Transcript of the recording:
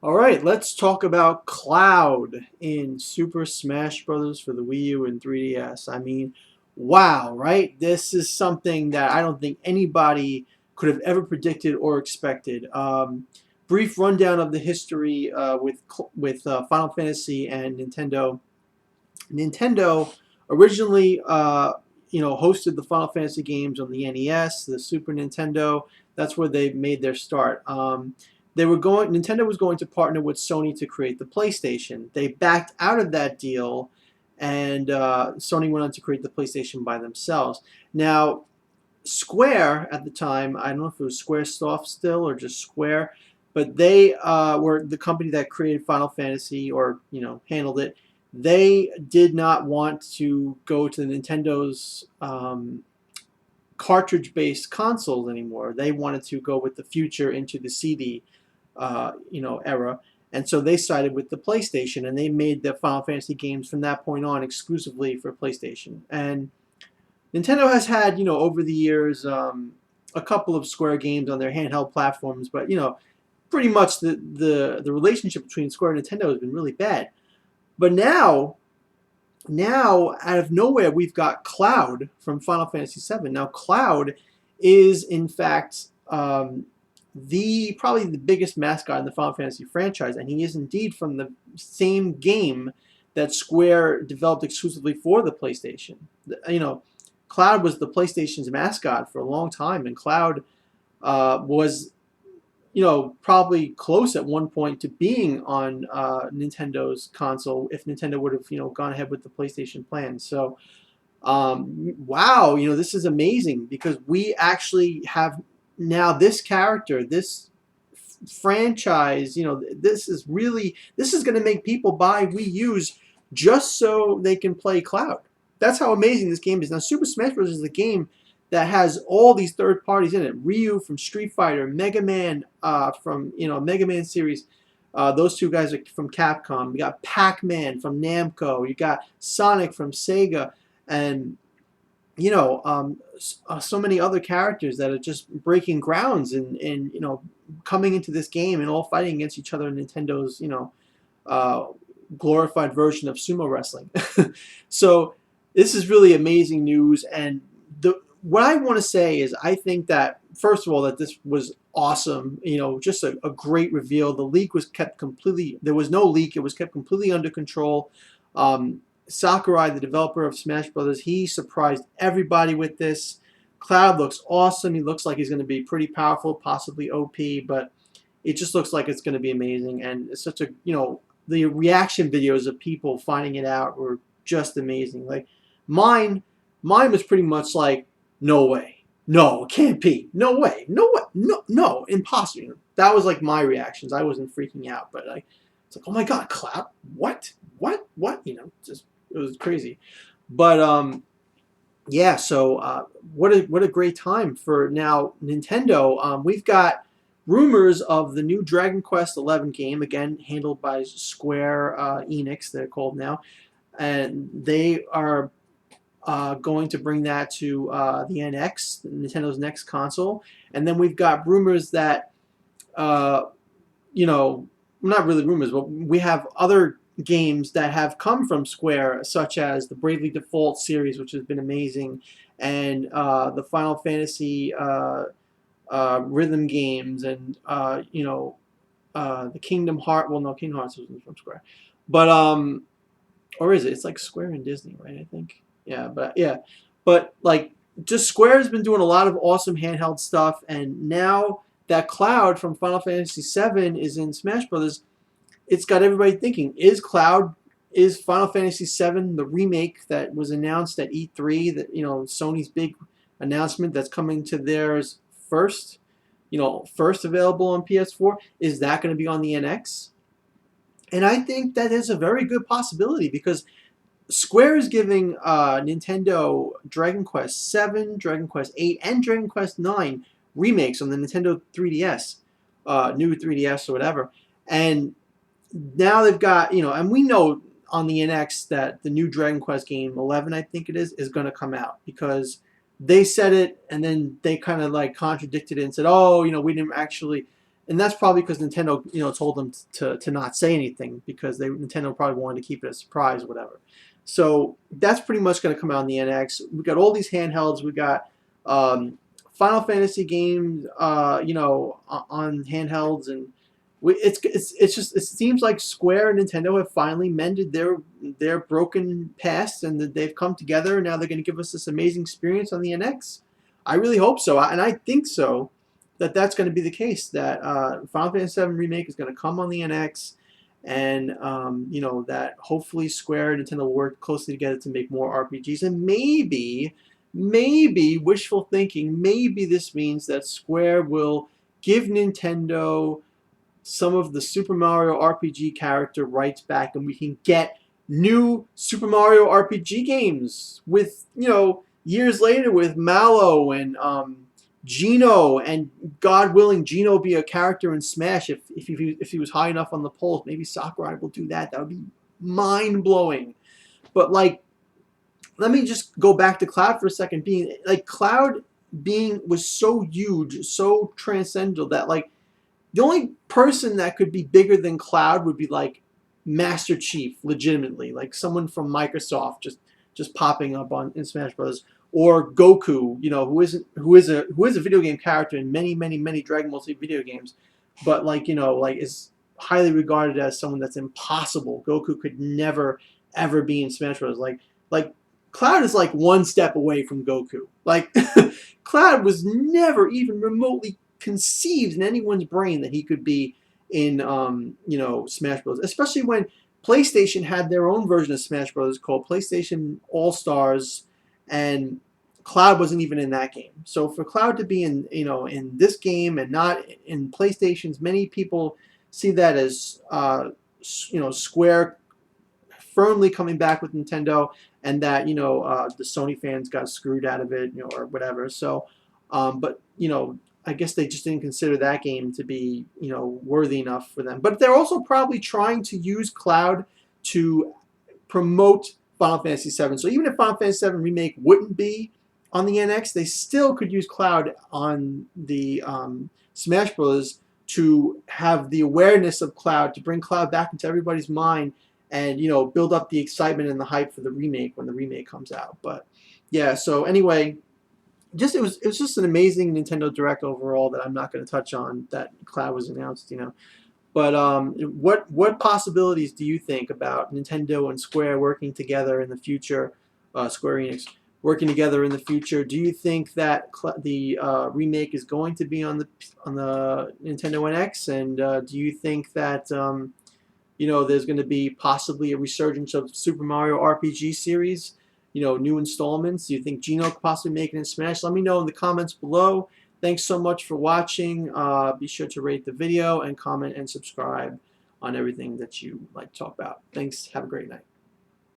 All right, let's talk about Cloud in Super Smash Bros. For the Wii U and 3DS. I mean, wow, right? This is something that I don't think anybody could have ever predicted or expected. Brief rundown of the history with Final Fantasy and Nintendo. Nintendo originally, hosted the Final Fantasy games on the NES, the Super Nintendo. That's where they made their start. Nintendo was going to partner with Sony to create the PlayStation. They backed out of that deal, and Sony went on to create the PlayStation by themselves. Now, Square at the time, I don't know if it was SquareSoft still or just Square, but they were the company that created Final Fantasy or handled it. They did not want to go to the Nintendo's cartridge-based consoles anymore. They wanted to go with the future into the CD, era, and so they sided with the PlayStation, and they made the Final Fantasy games from that point on exclusively for PlayStation. And Nintendo has had, over the years, a couple of Square games on their handheld platforms, but pretty much the relationship between Square and Nintendo has been really bad. But now out of nowhere, we've got Cloud from Final Fantasy VII. Now, Cloud is in fact the probably the biggest mascot in the Final Fantasy franchise, and he is indeed from the same game that Square developed exclusively for the PlayStation. Cloud was the PlayStation's mascot for a long time, and Cloud was, probably close at one point to being on Nintendo's console if Nintendo would have, gone ahead with the PlayStation plan. So, wow, this is amazing because we actually have now this character, this franchise. This is going to make people buy Wii U's just so they can play Cloud. That's how amazing this game is. Now, Super Smash Bros. Is a game that has all these third parties in it. Ryu from Street Fighter, Mega Man from Mega Man series. Those two guys are from Capcom. You got Pac-Man from Namco. You got Sonic from Sega, and so many other characters that are just breaking grounds and coming into this game and all fighting against each other in Nintendo's uh, glorified version of sumo wrestling. So this is really amazing news, and what I want to say is I think that first of all that this was awesome. Just a great reveal. The leak was kept completely. There was no leak. It was kept completely under control. Sakurai, the developer of Smash Brothers, he surprised everybody with this. Cloud looks awesome. He looks like he's going to be pretty powerful, possibly OP, but it just looks like it's going to be amazing. And it's such a the reaction videos of people finding it out were just amazing. Like mine was pretty much like, no way, no, it can't be, no way, no way, no, impossible. That was like my reactions. I wasn't freaking out, but it's like, oh my god, Cloud, what? Just it was crazy. But yeah. So what a great time for now Nintendo. We've got rumors of the new Dragon Quest XI game, again handled by Square Enix. They're called now, and they are going to bring that to the NX, Nintendo's next console. And then we've got rumors that, uh, not really rumors, but we have other games that have come from Square, such as the Bravely Default series, which has been amazing, and the Final Fantasy rhythm games, and the Kingdom Heart. Well, no, Kingdom Hearts wasn't from Square, but or is it? It's like Square and Disney, right? I think. But like, just Square has been doing a lot of awesome handheld stuff, and now that Cloud from Final Fantasy VII is in Smash Brothers, it's got everybody thinking: is Final Fantasy VII the remake that was announced at E3? That Sony's big announcement that's coming to theirs first, first available on PS4. Is that going to be on the NX? And I think that is a very good possibility because Square is giving Nintendo Dragon Quest VII, Dragon Quest VIII, and Dragon Quest IX remakes on the Nintendo 3DS, new 3DS or whatever. And now they've got, and we know on the NX that the new Dragon Quest game, 11, I think it is going to come out because they said it and then they kind of like contradicted it and said, oh, we didn't actually. and that's probably because Nintendo, told them to not say anything because Nintendo probably wanted to keep it a surprise, or whatever. So that's pretty much going to come out on the NX. We got all these handhelds. We got Final Fantasy games, on handhelds, and it's just it seems like Square and Nintendo have finally mended their broken past, and that they've come together. And now they're going to give us this amazing experience on the NX. I really hope so, and I think so that's going to be the case. That Final Fantasy VII Remake is going to come on the NX, and that hopefully Square and Nintendo will work closely together to make more RPGs, and maybe wishful thinking, maybe this means that Square will give Nintendo some of the Super Mario RPG character rights back, and we can get new Super Mario RPG games with, years later with Mallow and Gino, and God willing, Gino be a character in Smash if he was high enough on the polls. Maybe Sakurai will do that. That would be mind blowing. But like, let me just go back to Cloud for a second. Cloud was so huge, so transcendental that like the only person that could be bigger than Cloud would be like Master Chief, legitimately, like someone from Microsoft just popping up in Smash Bros. Or Goku, who is a video game character in many Dragon Ball Z video games, but is highly regarded as someone that's impossible. Goku could never ever be in Smash Bros. Like Cloud is like one step away from Goku. Like Cloud was never even remotely conceived in anyone's brain that he could be in Smash Bros. Especially when PlayStation had their own version of Smash Bros. Called PlayStation All Stars, and Cloud wasn't even in that game. So for Cloud to be in this game and not in PlayStation's, many people see that as Square firmly coming back with Nintendo, and that the Sony fans got screwed out of it, or whatever. So, but I guess they just didn't consider that game to be worthy enough for them. But they're also probably trying to use Cloud to promote Final Fantasy VII. So even if Final Fantasy VII Remake wouldn't be on the NX, they still could use Cloud on the Smash Bros. To have the awareness of Cloud, to bring Cloud back into everybody's mind, and build up the excitement and the hype for the remake when the remake comes out. But yeah, so anyway, it was just an amazing Nintendo Direct overall that I'm not going to touch on. That Cloud was announced, But what possibilities do you think about Nintendo and Square working together in the future? Square Enix working together in the future. Do you think that the remake is going to be on the Nintendo NX? And do you think that there's going to be possibly a resurgence of Super Mario RPG series? New installments. Do you think Gino could possibly make it in Smash? Let me know in the comments below. Thanks so much for watching. Be sure to rate the video and comment and subscribe on everything that you like to talk about. Thanks. Have a great night.